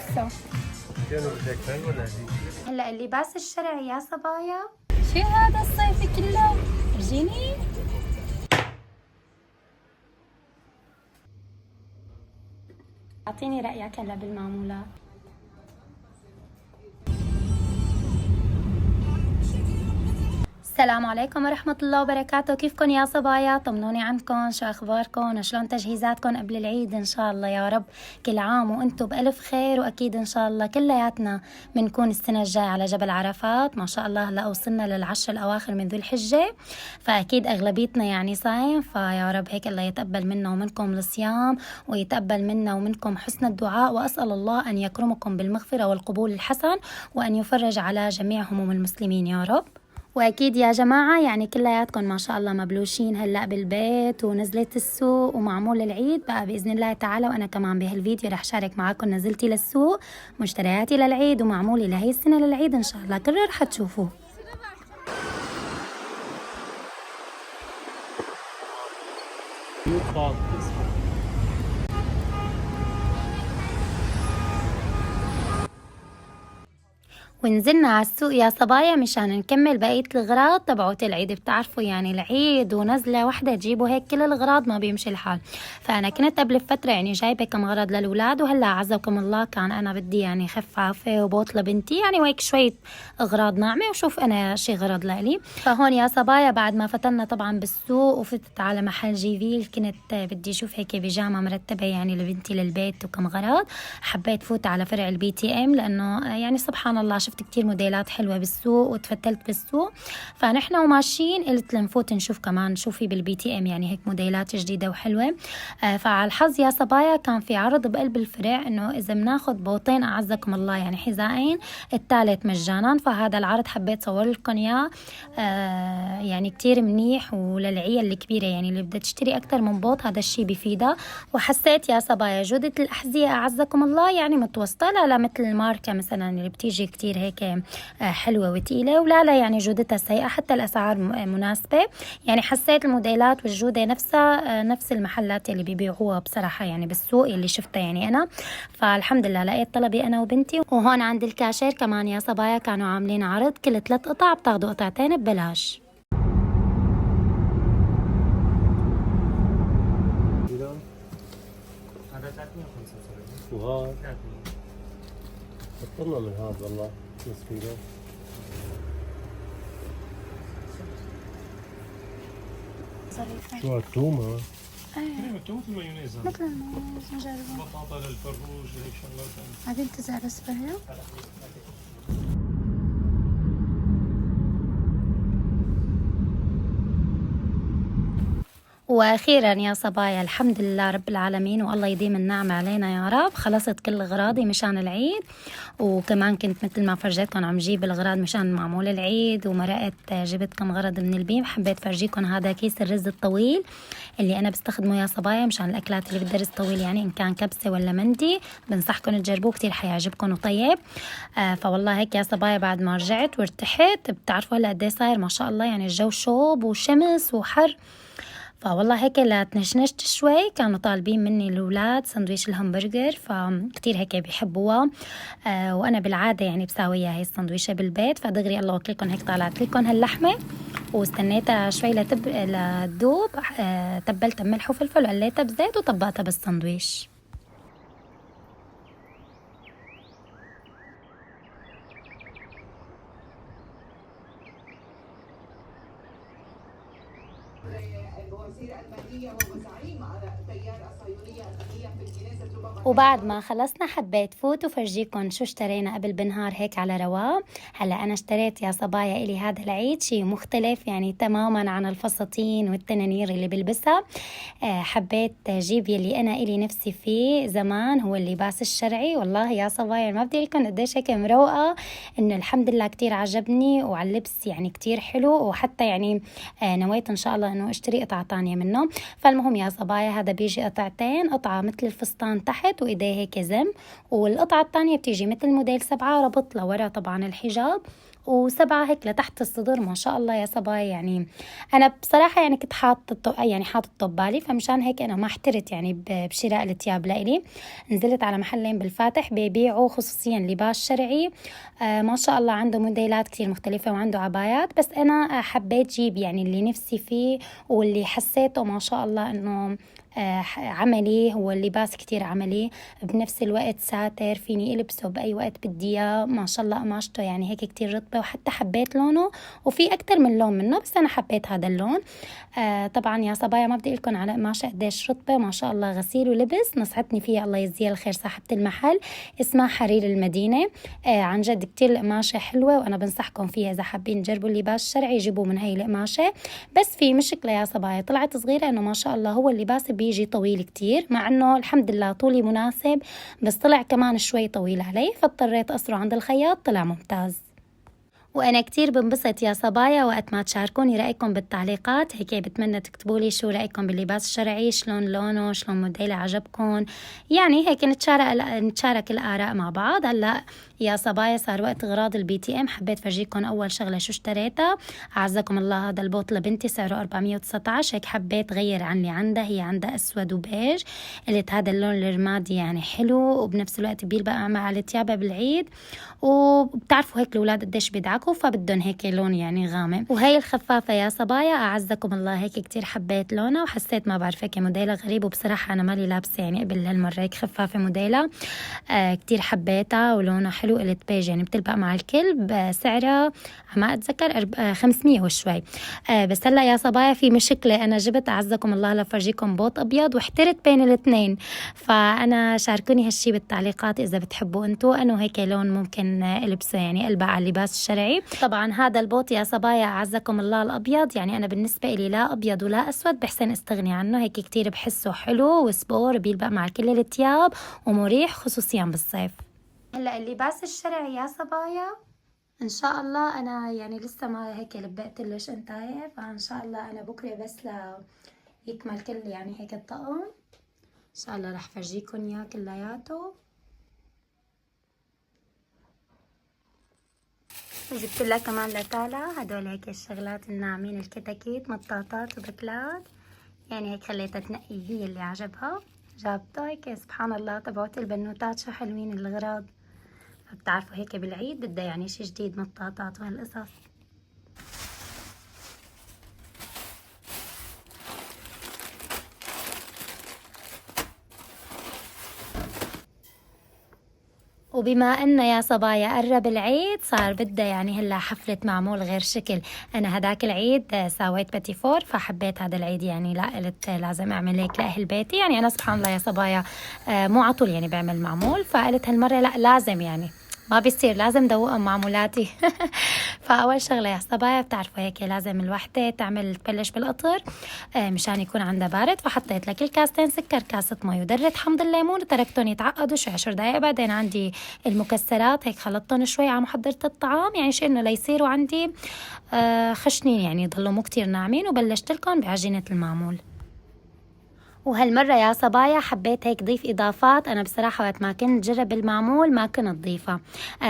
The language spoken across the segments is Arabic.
لسه. كانوا بدك هاي ولا هذيك؟ هلا اللباس الشرعي يا صبايا. شو هذا الصيفي كله؟ فرجيني. اعطيني رأيك هلا بالمعمولات. السلام عليكم ورحمة الله وبركاته. كيفكن يا صبايا؟ طمنوني عنكم، شو أخباركم، شلون تجهيزاتكم قبل العيد؟ إن شاء الله يا رب كل عام وأنتم بألف خير، وأكيد إن شاء الله كلياتنا بنكون السنة الجاية على جبل عرفات. ما شاء الله هلا وصلنا للعشر الأواخر من ذو الحجة، فأكيد أغلبيتنا يعني صايم، فيا رب هيك الله يتقبل منا ومنكم الصيام، ويتقبل منا ومنكم حسن الدعاء، وأسأل الله أن يكرمكم بالمغفرة والقبول الحسن، وأن يفرج على جميع هموم المسلمين يا رب. واكيد يا جماعه يعني كلياتكم ما شاء الله مبلوشين هلا بالبيت، ونزلت السوق ومعمول العيد بقى باذن الله تعالى. وانا كمان بهالفيديو رح شارك معكم نزلتي للسوق، مشترياتي للعيد، ومعمولي لهي السنه للعيد ان شاء الله كله رح تشوفوه. ونزلنا على السوق يا صبايا مشان نكمل بقية الأغراض تبعوت العيد. بتعرفوا يعني العيد ونزلة واحدة تجيبوا هيك كل الأغراض ما بيمشي الحال. فأنا كنت قبل فترة يعني جايبة كم غرض للأولاد، وهلا عزكم الله كان أنا بدي يعني خفافة وبوط لبنتي يعني، وهيك شوية أغراض ناعمة، وشوف أنا شي غرض لإلي. فهون يا صبايا بعد ما فتنا طبعا بالسوق وفتت على محل جيفيل، كنت بدي أشوف هيك بيجامة مرتبة يعني لبنتي للبيت وكم غرض. حبيت فوت على فرع البي تي ام لأنه يعني سبحان الله شفت كتير موديلات حلوة بالسوق، وتفتلت بالسوق. فنحن وماشيين قلت لنفوت نشوف كمان شو في بالبي تي ام، يعني هيك موديلات جديدة وحلوة. فعلى الحظ يا صبايا كان في عرض بقلب الفرع انه اذا بناخد بوطين اعزكم الله يعني حذائين الثالث مجانا. فهذا العرض حبيت صور لكم اياه. يعني كتير منيح، وللعيال الكبيرة يعني اللي بدها تشتري اكثر من بوط هذا الشيء بفيدها. وحسيت يا صبايا جودة الأحذية أعزكم الله يعني متوسطة، لا مثل الماركة مثلا اللي بتيجي كتير هيك حلوة وتقيلة، ولا يعني جودتها سيئة، حتى الأسعار مناسبة. يعني حسيت الموديلات والجودة نفسها نفس المحلات اللي بيبيعوها بصراحة يعني بالسوق اللي شفتها يعني أنا. فالحمد لله لقيت طلبي أنا وبنتي. وهون عند الكاشير كمان يا صبايا كانوا عاملين عرض كل 3 قطع بتاخدوا قطعتين ببلاش. هذا 375 وهذا 300. بطلنا من هذا والله نص كيلو. شو التومة؟ ايوه توم في المايونيز هذا. مثل المايونيز نجربه. بطاطا للفروج هيك شغلات. هذه انتزع اسفلها. واخيرا يا صبايا الحمد لله رب العالمين، والله يديم النعمه علينا يا رب، خلصت كل اغراضي مشان العيد. وكمان كنت مثل ما فرجيتكم عم جيب الاغراض مشان معمول العيد، ومرقت جبت كم غرض من البيم. حبيت فرجيكم هذا كيس الرز الطويل اللي انا بستخدمه يا صبايا مشان الاكلات اللي بدها رز طويل، يعني ان كان كبسه ولا مندي. بنصحكم تجربوه كتير حيعجبكم وطيب. فوالله هيك يا صبايا بعد ما رجعت وارتحت، بتعرفوا هلا قد ايه صاير ما شاء الله يعني الجو شوب وشمس وحر. فوالله هيك لتنشنشت شوي كانوا طالبين مني الأولاد سندويش الهمبرجر، فكتير هيك بيحبوها. وأنا بالعادة يعني بساويها هي السندويشة بالبيت. فدغري الله وكلكم هيك طالعت لكم هاللحمة، واستنيتها شوي لتذوب. تبلتها بملح وفلفل وقليتها بزيت وطبقتها بالسندويش. وبعد ما خلصنا حبيت فوت وفرجيكم شو اشترينا قبل بنهار هيك على رواق. هلا انا اشتريت يا صبايا الي هذا العيد شيء مختلف يعني تماما عن الفساتين والتنانير اللي بلبسها. حبيت جيب يلي انا الي نفسي فيه زمان، هو اللباس الشرعي. والله يا صبايا ما بدي لكم قديش هيك مروقه، انه الحمد لله كتير عجبني، وعلى اللبس يعني كتير حلو. وحتى يعني نويت ان شاء الله انه اشتري قطعه تانية منه. فالمهم يا صبايا هذا بيجي قطعتين، قطعه مثل الفستان تحت وايديه هيك زم، والقطعه الثانيه بتيجي مثل موديل 7 ربط لورا طبعا الحجاب، و7 هيك لتحت الصدر. ما شاء الله يا صبايا، يعني أنا بصراحة يعني كنت حاطة بالي، فمشان هيك أنا ما احترت يعني بشراء التياب لإلي. نزلت على محلين بالفاتح بيبيعوا خصوصيا لباس شرعي، ما شاء الله عنده موديلات كتير مختلفة وعنده عبايات، بس أنا حبيت جيب يعني اللي نفسي فيه واللي حسيته ما شاء الله إنه عملي. هو اللباس كتير عملي، بنفس الوقت ساتر، فيني ألبسه بأي وقت بدي إياه. ما شاء الله قماشته يعني هيك كتير رطبة، وحتى حبيت لونه، وفي أكتر من لون منه بس أنا حبيت هذا اللون. طبعا يا صبايا ما بدي لكم على قماشة قديش رطبة، ما شاء الله غسيل ولبس. نصحتني فيها الله يجزيها الخير صاحبة المحل، اسمها حرير المدينة. عن جد كتير القماشة حلوة، وأنا بنصحكم فيها إذا حابين تجربوا اللباس الشرعي جيبوا من هاي القماشة. بس في مشكلة يا صبايا، طلعت صغيرة إنه ما شاء الله هو اللباس بيجي طويل كتير، مع إنه الحمد لله طولي مناسب، بس طلع كمان شوي طويل علي، فاضطريت أصره عند الخياط طلع ممتاز. وأنا كتير بنبسط يا صبايا وقت ما تشاركوني رأيكم بالتعليقات. هيك بتمنى تكتبولي شو رأيكم باللباس الشرعي، شلون لونه، شلون موديله عجبكم، يعني هيك نتشارك الآراء مع بعض. هلا يا صبايا صار وقت غراض الBTM، حبيت فرجيكم أول شغلة شو اشتريتها. أعزكم الله هذا البوط لبنتي سعره 419، هيك حبيت غير عن اللي عندها، هي عندها أسود وبيج، قلت هذا اللون الرمادي يعني حلو وبنفس الوقت بيلبق مع التيابة بالعيد، وبتعرفوا هيك الأولاد قديش بيدعكوا فبدهم هيك لون يعني غامق. وهي الخفافة يا صبايا أعزكم الله هيك كتير حبيت لونها، وحسيت ما بعرف هيك موديلها غريب، وبصراحة أنا مالي لابسة يعني قبل هالمرة هيك خفافة موديلها. كتير حبيتها ولونها حلو، قلت بيج يعني بتلبق مع الكل. سعرها ما أتذكر 500 وشوي. بس هلا يا صبايا في مشكلة، أنا جبت أعزكم الله لفرجيكم بوط أبيض واحترت بين الاثنين، فأنا شاركوني هالشي بالتعليقات إذا بتحبوا أنتو أنه هيك لون ممكن ألبسه يعني ألبق على اللباس الشرعي. طبعا هذا البوط يا صبايا أعزكم الله الأبيض، يعني أنا بالنسبة لي لا أبيض ولا أسود بحسن استغني عنه، هيك كتير بحسه حلو وسبور، بيلبق مع كل التياب ومريح خصوصيا بالصيف. هلا اللباس الشرعي يا صبايا ان شاء الله انا يعني لسه ما هيك لبقت ليش انتايه، فان شاء الله انا بكره بس يكمل كل يعني هيك الطقم ان شاء الله رح فرجيكم اياه كلياته. جبت لها كمان لتالا هدول هيك الشغلات الناعمين، الكتاكيت مطاطات وبكلات، يعني هيك خليتها تنقي هي اللي عجبها. جابته هيك سبحان الله تبعت البنوتات شو حلوين الغراض، بتعرفوا هيك بالعيد بدها يعني شي جديد مطاطات وهالقصص. وبما انه يا صبايا قرب العيد صار بدها يعني هلا حفلة معمول غير شكل. انا هداك العيد سويت باتي فور، فحبيت هذا العيد يعني لا قلت لازم اعمل هيك لاهل بيتي، يعني انا سبحان الله يا صبايا مو عطول يعني بعمل معمول، فقلت هالمرة لا لازم يعني ما بيصير لازم دوقهم معمولاتي. فأول شغلة يا صبايا بتعرفوا هيك لازم الوحدة تبلش بالقطر مشان يكون عندها بارد، فحطيت لكل كاستين سكر كاسة مي ودرة حمض الليمون وتركتهم يتعقدوا شوي 10 دقايق. بعدين عندي المكسرات هيك خلطتهم شوي على محضرة الطعام، يعني شيء إنه ليصيروا عندي خشنين يعني يضلوا مو كتير ناعمين، وبلشت لكم بعجينة المعمول. وهالمرة يا صبايا حبيت هيك ضيف إضافات، أنا بصراحة وقت ما كنت جرب المعمول ما كنت ضيفة.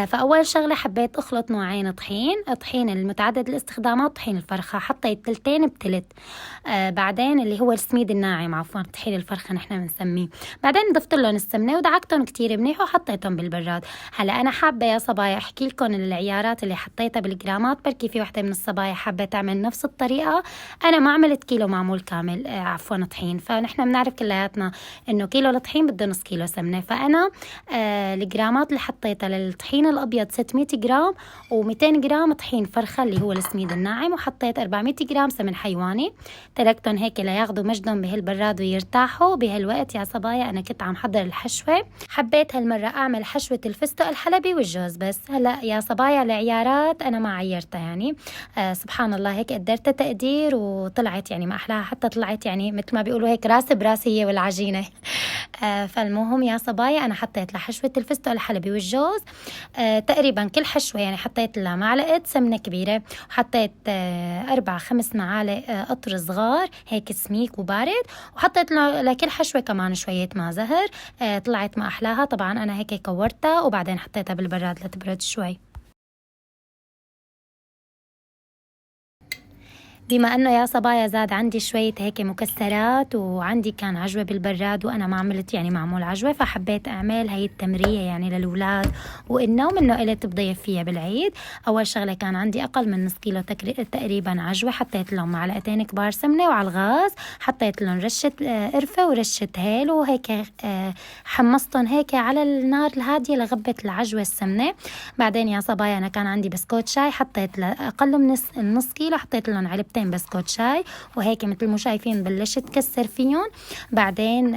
فأول شغلة حبيت أخلط نوعين طحين المتعدد الاستخدامات، طحين الفرخة حطيت تلتين بتلت، بعدين اللي هو السميد الناعم عفوا طحين الفرخة نحن بنسميه، بعدين ضفت لهم السمنة ودعكتهم كتير منيح وحطيتهم بالبراد. هلا أنا حابة يا صبايا أحكي لكم العيارات اللي حطيتها بالجرامات، بركي في وحدة من الصبايا حابة تعمل نفس الطريقة. أنا ما عملت كيلو معمول كامل عفوا طحين، فنحن بنعرف كلياتنا انه كيلو الطحين بده نص كيلو سمنه، فانا الجرامات اللي حطيتها للطحين الابيض 600 جرام و200 جرام طحين فرخه اللي هو السميد الناعم، وحطيت 400 جرام سمن حيواني، تركتهم هيك لياخذوا مجدهم بهالبراد ويرتاحوا. بهالوقت يا صبايا انا كنت عم حضر الحشوه، حبيت هالمره اعمل حشوه الفستق الحلبي والجوز بس. هلا يا صبايا العيارات انا ما عيرتها يعني سبحان الله هيك قدرتها تقدير وطلعت يعني ما احلاها، حتى طلعت يعني مثل ما بيقولوا هيك راس براس هي والعجينة. فالمهم يا صبايا أنا حطيت لحشوة الفستق الحلبي والجوز تقريبا كل حشوة يعني حطيت لها معلقة سمنة كبيرة، وحطيت 4-5 معالق قطر صغار هيك سميك وبارد، وحطيت لكل حشوة كمان شوية ماء زهر. طلعت ما أحلاها. طبعا أنا هيك كورتها وبعدين حطيتها بالبراد لتبرد شوي. بما انه يا صبايا زاد عندي شوية هيك مكسرات وعندي كان عجوة بالبراد وانا ما عملت يعني معمول عجوة، فحبيت اعمل هي التمرية يعني للولاد وانه ومنه قلت بضيف فيها بالعيد. اول شغلة كان عندي اقل من نص كيلو تقريبا عجوة، حطيت لهم معلقتين كبار سمنة، وعلى الغاز حطيت لهم رشة قرفة ورشة هيل، وهيك حمصتهم هيك على النار الهادية لغبت العجوة السمنة. بعدين يا صبايا انا كان عندي بسكوت شاي، حطيت اقل من نص كيلو حطيت لهم علبتين بسكوت شاي، وهيك مثل ما شايفين بلشت كسر فيهم. بعدين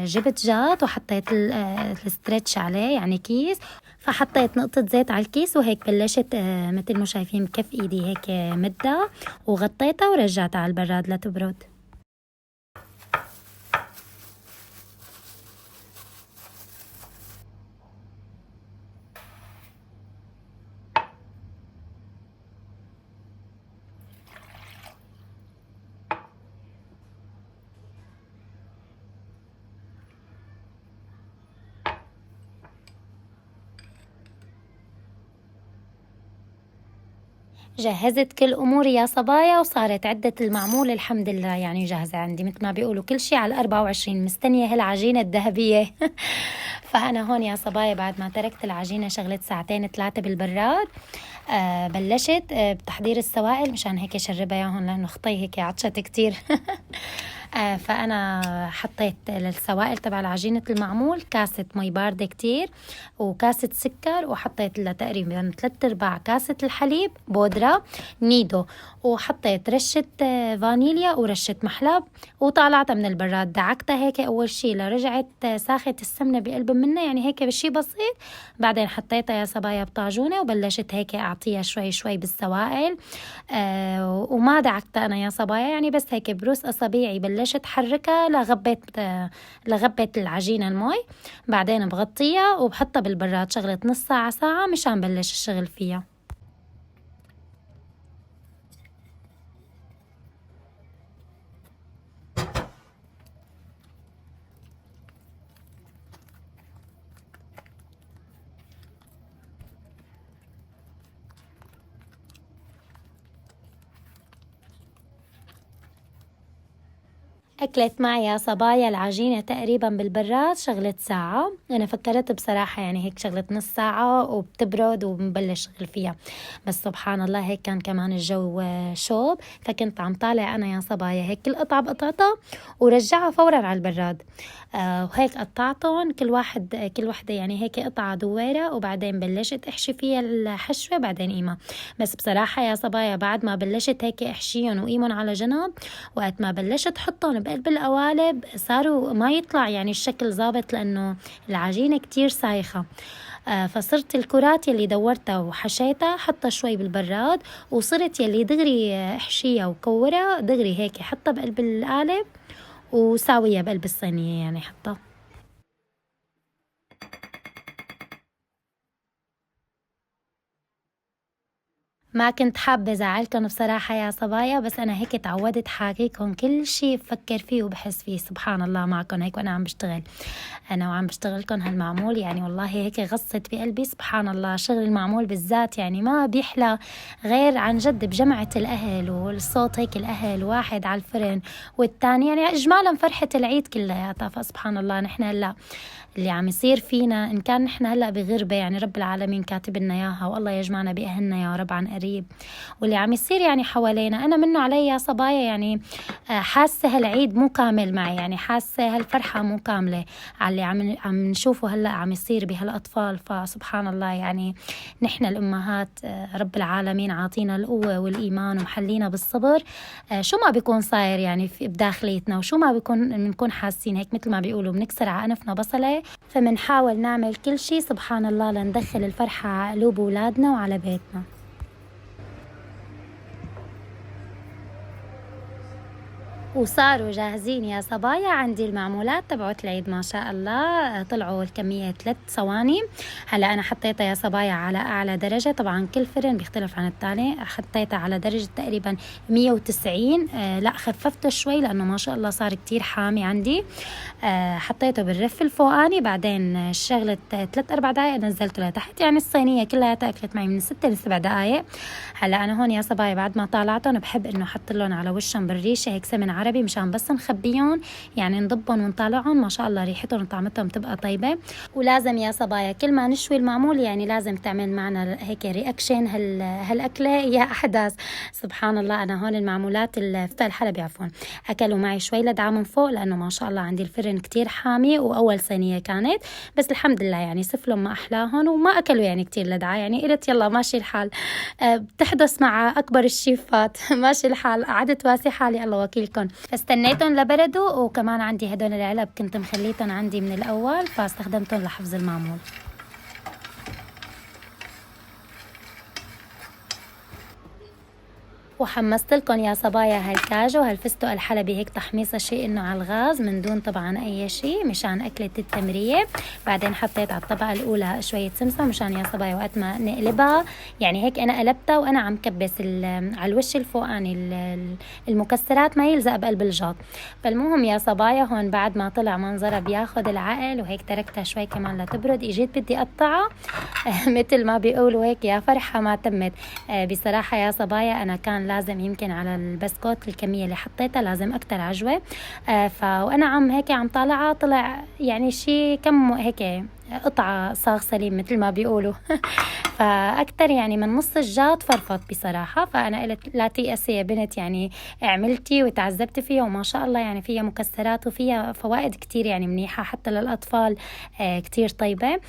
جبت جات وحطيت الستريتش عليه يعني كيس، فحطيت نقطة زيت على الكيس وهيك بلشت مثل ما شايفين بكف ايدي هيك مدها وغطيتها ورجعتها على البراد لتبرد. جهزت كل أموري يا صبايا وصارت عدة المعمول الحمد لله يعني جاهزة عندي، مثل ما بيقولوا كل شيء على 24، مستنية هالعجينة الذهبية. فأنا هون يا صبايا بعد ما تركت العجينة شغلت ساعتين 3 بالبراد، بلشت بتحضير السوائل مشان هيك شربها ياهن لأنه خطي هيك عطشت كتير. فأنا حطيت للسوائل تبع العجينة المعمول كاسة مي باردة كتير وكاسة سكر، وحطيت تقريبا 3/4 كاسة الحليب بودرة نيدو، وحطيت رشة فانيليا ورشة محلب، وطالعتها من البراد دعكتها هيك أول شي لرجعت ساخت السمنة بقلب منها يعني هيك بشي بسيط. بعدين حطيتها يا صبايا بطاجونة وبلشت هيك أعطيها شوي شوي بالسوائل، وما دعكتها أنا يا صبايا يعني بس هيك بروس أصابيعي بلشت حركها لغبت العجينة المي. بعدين بغطيها وبحطها بالبراد شغلت نص ساعة ساعة مشان بلش الشغل فيها. أكلت معي يا صبايا العجينة تقريبا بالبراد شغلت ساعة، أنا فكرت بصراحة يعني هيك شغلت نص ساعة وبتبرد وبنبلش شغل فيها، بس سبحان الله هيك كان كمان الجو شوب، فكنت عم طالع أنا يا صبايا هيك كل قطعة بقطعتها ورجعها فورا على البراد. وهيك قطعتهم كل وحدة يعني هيك قطعة دويرة، وبعدين بلشت احشي فيها الحشوة بعدين قيمة. بس بصراحة يا صبايا بعد ما بلشت هيك احشيهم وقيمهم على جنب، وقت ما بلشت حطهم بقلب القوالب صاروا ما يطلع يعني الشكل ظابط لأنه العجينة كتير سايخة. فصرت الكرات يلي دورتها وحشيتها حطها شوي بالبراد، وصرت يلي دغري احشيها وكورها دغري هيك حطها بقلب القالب وساويها بقلب الصينية يعني حطها. ما كنت حابة زعلكم بصراحة يا صبايا، بس أنا هيك تعودت حاكيكم كل شي بفكر فيه وبحس فيه سبحان الله معكم هيك وأنا عم بشتغل، أنا وعم بشتغلكم هالمعمول يعني والله هيك غصت بقلبي سبحان الله. شغل المعمول بالذات يعني ما بيحلى غير عن جد بجمعة الأهل والصوت هيك الأهل واحد على الفرن والتاني يعني إجمالا فرحة العيد كلياتها. فسبحان الله نحن هلا اللي عم يصير فينا إن كان نحن هلأ بغربة يعني رب العالمين كاتب لنا إياها والله يجمعنا بأهلنا يا رب عن قريب، واللي عم يصير يعني حوالينا أنا منه علي يا صبايا يعني حاسة هالعيد مو كامل معي، يعني حاسة هالفرحة مو كاملة على اللي عم نشوفه هلأ عم يصير بهالأطفال. فسبحان الله يعني نحن الأمهات رب العالمين عاطينا القوة والإيمان ومحلينا بالصبر، شو ما بيكون صاير يعني بداخليتنا وشو ما بنكون حاسين هيك مثل ما بيقولوا بنكسر على أنفنا بصلة، فمنحاول نعمل كل شي سبحان الله لندخل الفرحة على قلوب أولادنا وعلى بيتنا. وصاروا جاهزين يا صبايا عندي المعمولات تبعت العيد ما شاء الله. طلعوا الكمية 3 صواني. هلا أنا حطيتها يا صبايا على أعلى درجة، طبعا كل فرن بيختلف عن التاني. حطيتها على درجة تقريبا 190. لا خففته شوي لأنه ما شاء الله صار كتير حامي عندي. حطيته بالرف الفوقاني، بعدين شغلت 3-4 دقايق نزلته لتحت، يعني الصينية كلها تأكلت معي من 6 ل7 دقايق. هلا أنا هون يا صبايا بعد ما طالعتهم بحب إنه أحط لهم على وشهم بالريشة هيك سمن عربي مشان بس نخبيهم، يعني نضبهم ونطالعهم ما شاء الله ريحتهم وطعمتهم تبقى طيبة. ولازم يا صبايا كل ما نشوي المعمول يعني لازم تعمل معنا هيك رياكشن، هالأكلة هي أحداث. سبحان الله أنا هون المعمولات الفطير الحلبي عفوا أكلوا معي شوي لدعة من فوق، لأنه ما شاء الله عندي الفرن كتير حامي وأول صينية كانت، بس الحمد لله يعني سفلهم ما أحلاهم وما أكلوا يعني كتير لدعة، يعني قلت يلا ماشي الحال. بتحدث مع أكبر الشيفات ماشي الحال، قعدت واسي حالي الله وكيلكم. فاستنيتهم لبردوا، وكمان عندي هدول العلب كنت مخليتهم عندي من الأول فاستخدمتهم لحفظ المعمول. وحمست لكم يا صبايا هالكاجو هالفستق الحلبي هيك تحميصه شيء انه على الغاز من دون طبعا اي شيء مشان اكله التمريه. بعدين حطيت على الطبقه الاولى شويه سمسم مشان يا صبايا وقت ما نقلبها يعني هيك انا قلبتها وانا عم كبس على الوش الفوقاني المكسرات ما يلزق بقلب الجاط. فالمهم يا صبايا هون بعد ما طلع منظرها بياخد العقل وهيك تركتها شوي كمان لتبرد، اجيت بدي اقطعها مثل ما بيقولوا هيك يا فرحه ما تمت. بصراحه يا صبايا انا كان لازم يمكن على البسكوت الكمية اللي حطيتها لازم أكتر عجوة. وأنا عم هيك عم طالعها طلع يعني شي كم هيك قطعة صاغ سليم مثل ما بيقولوا فأكتر يعني من نص الجات فرفط بصراحة. فأنا قلت لا تيأسي يا بنت، يعني عملتي وتعذبتي فيها وما شاء الله يعني فيها مكسرات وفيها فوائد كتير يعني منيحة حتى للأطفال كتير طيبة.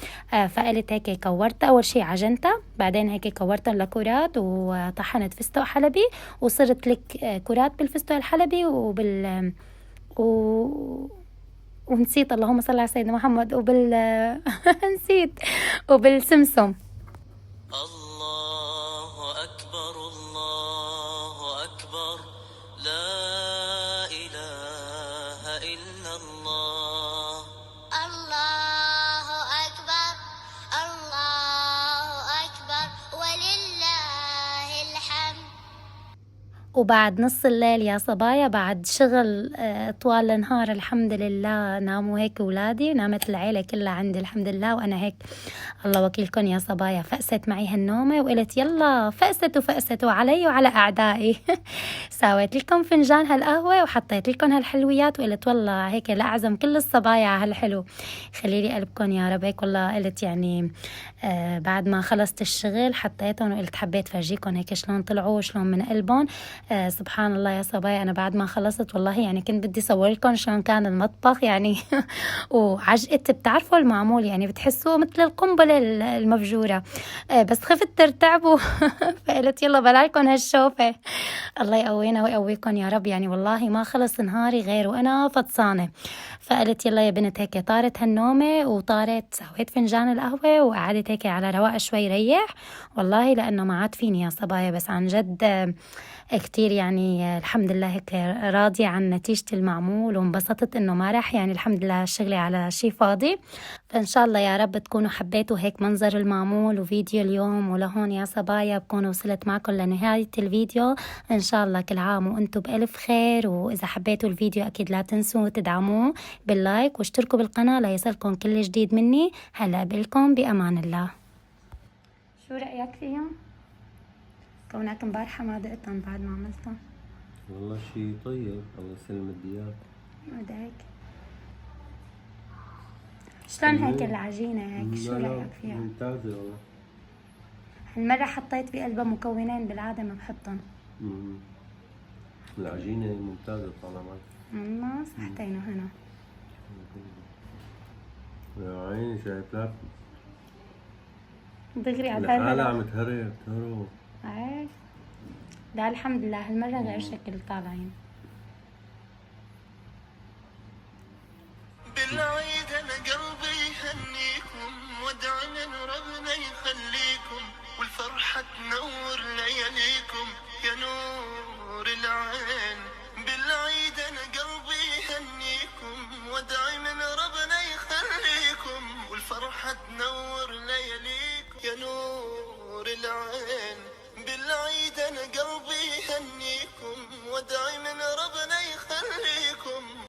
فقلت هيك كورت أول شي عجنتها، بعدين هيك كورتهم لكرات وطحنت فستق حلبي وصرت لك كرات بالفستق الحلبي ونسيت اللهم صل على سيدنا محمد نسيت وبالسمسم. الله أكبر الله أكبر لا إله إلا الله. الله أكبر الله أكبر ولله الحمد. وبعد نص الليل يا صبايا بعد شغل طوال النهار الحمد لله ناموا هيك ولادي، نامت العيلة كلها عندي الحمد لله، وأنا هيك الله وكيلكم يا صبايا فقست معي هالنومة وقلت يلا فقست وعلي وعلى أعدائي ساويت لكم فنجان هالقهوة وحطيت لكم هالحلويات وقلت والله هيك لأعزم كل الصبايا على هالحلو. خليلي قلبكم يا رب هيك والله. قلت يعني بعد ما خلصت الشغل حطيتهم وقلت حبيت فرجيكم هيك شلون طلعوا شلون من قلبهم. سبحان الله يا صبايا أنا بعد ما خلصت والله يعني كنت بدي صور لكم شلون كان المطبخ يعني وعجقت. بتعرفوا المعمول يعني بتحسوه مثل القنبلة المفجورة، بس خفت ترتعبوا فقلت يلا بلالكم هالشوفة. الله يقوينا ويقويكم يا رب، يعني والله ما خلص نهاري غير وأنا فطسانة. فقلت يلا يا بنت هيك طارت هالنومة وطارت سويت فنجان القهوة وقعدت هيك على رواق شوي ريح والله لأنه ما عاد فيني يا صبايا. بس عن جد كتير يعني الحمد لله هيك راضية عن نتيجة المعمول وانبسطت انه ما راح يعني الحمد لله شغلي على شي فاضي. فان شاء الله يا رب تكونوا حبيتوا هيك منظر المعمول وفيديو اليوم. ولهون يا صبايا بكون وصلت معكم لنهاية الفيديو. ان شاء الله كل عام وانتم بألف خير، واذا حبيتوا الفيديو اكيد لا تنسوا تدعموه باللايك واشتركوا بالقناة ليصلكم كل جديد مني. هلا بلكم بأمان الله. شو رأيك فيهم؟ كونك مبارحة ما دقتهم بعد ما عملتهم. والله شي طيب، الله يسلم الديات. وداك شلون هيك العجينة هيك شو رأيك فيها؟ ممتازة والله. هالمرة حطيت بقلبها مكونين بالعادة ما بحطهم. العجينة ممتازة طالما والله صحتين وهنا. يا عيني شايفلها دغري على الحالة عم تهرب عارف ده الحمد لله هالمرة غير شكل طالعين. بالعيد انا قلبي يهنيكم وادعي من ربنا يخليكم والفرحة تنور لياليكم يا نور العين. بالعيد انا والفرحة تنور لياليكم يا نور العين. بالعيد أنا قلبي يهنيكم وادعي من ربنا يخليكم.